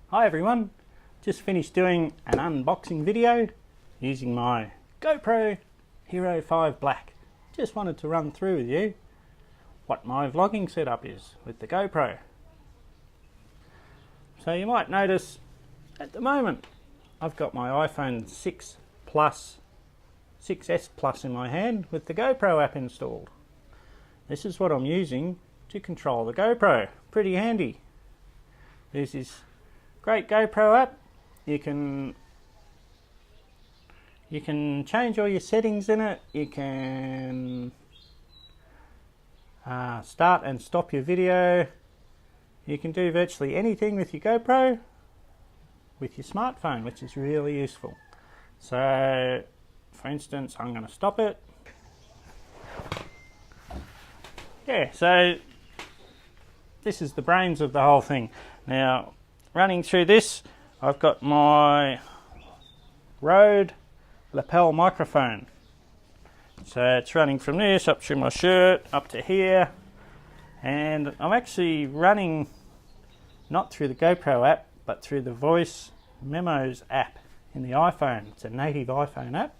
Hi everyone, just finished doing an unboxing video using my GoPro Hero5 Black. Just wanted to run through with you what my vlogging setup is with the GoPro. So you might notice at the moment I've got my iPhone 6 Plus, 6S Plus in my hand with the GoPro app installed. This is what I'm using to control the GoPro. Pretty handy. This is great GoPro app. You can change all your settings in it. You can start and stop your video. You can do virtually anything with your GoPro with your smartphone, which is really useful. So for instance, I'm going to stop it. Yeah, so this is the brains of the whole thing. Now, running through this, I've got my Rode lapel microphone. So it's running from this up through my shirt, up to here. And I'm actually running not through the GoPro app, but through the Voice Memos app in the iPhone. It's a native iPhone app.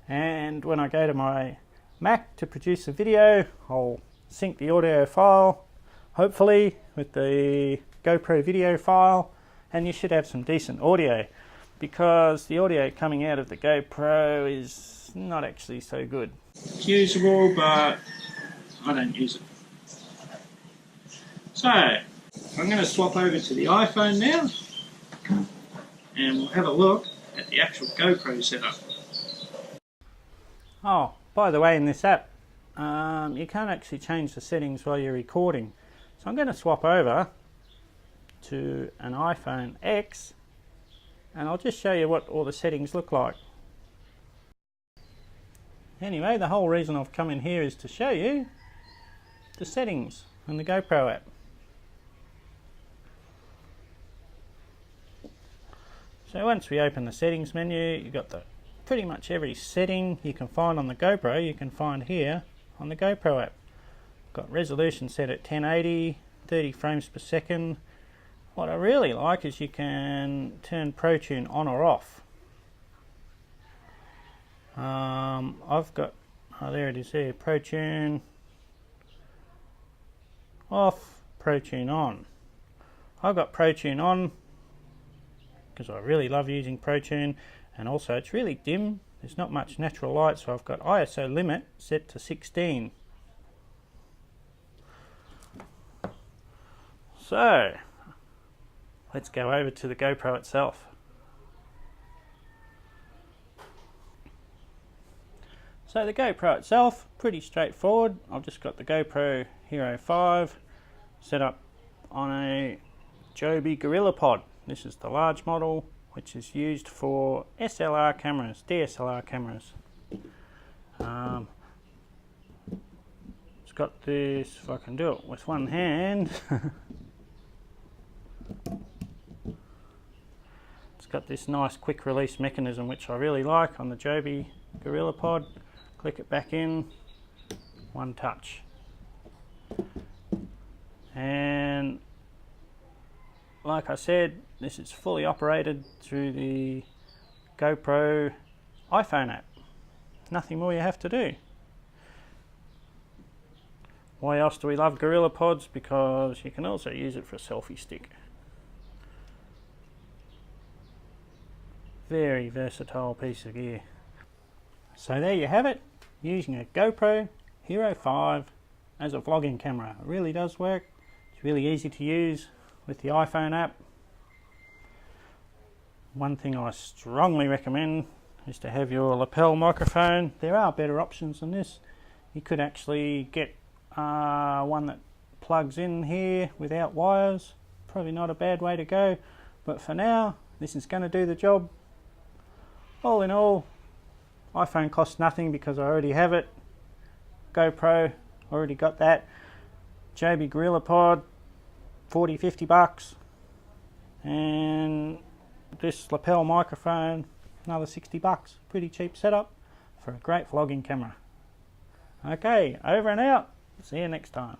And when I go to my Mac to produce a video, I'll sync the audio file, hopefully, with the GoPro video file, and you should have some decent audio, because the audio coming out of the GoPro is not actually so good. It's usable, but I don't use it. So I'm going to swap over to the iPhone now, and we'll have a look at the actual GoPro setup. Oh, by the way, in this app, you can't actually change the settings while you're recording. So I'm going to swap over to an iPhone X, and I'll just show you what all the settings look like. Anyway, the whole reason I've come in here is to show you the settings on the GoPro app. So once we open the settings menu, you've got pretty much every setting you can find on the GoPro, you can find here on the GoPro app. Got resolution set at 1080, 30 frames per second. What I really like is you can turn ProTune on or off. I've got, there it is there, ProTune off, ProTune on. I've got ProTune on because I really love using ProTune, and also it's really dim. There's not much natural light, so I've got ISO limit set to 16. So let's go over to the GoPro itself. So the GoPro itself, pretty straightforward. I've just got the GoPro Hero5 set up on a Joby GorillaPod. This is the large model, which is used for SLR cameras, DSLR cameras. It's got this, if I can do it with one hand, it's got this nice quick release mechanism, which I really like on the Joby GorillaPod. Click it back in, one touch. And like I said, this is fully operated through the GoPro iPhone app. Nothing more you have to do. Why else do we love GorillaPods? Because you can also use it for a selfie stick. Very versatile piece of gear. So there you have it, using a GoPro Hero5 as a vlogging camera. It really does work. It's really easy to use with the iPhone app. One thing I strongly recommend is to have your lapel microphone. There are better options than this. You could actually get one that plugs in here without wires. Probably not a bad way to go, but for now this is going to do the job. All in all, iPhone costs nothing because I already have it. GoPro, already got that. Joby GorillaPod, 40-50 bucks, and this lapel microphone, another 60 bucks. Pretty cheap setup for a great vlogging camera. Okay, over and out. See you next time.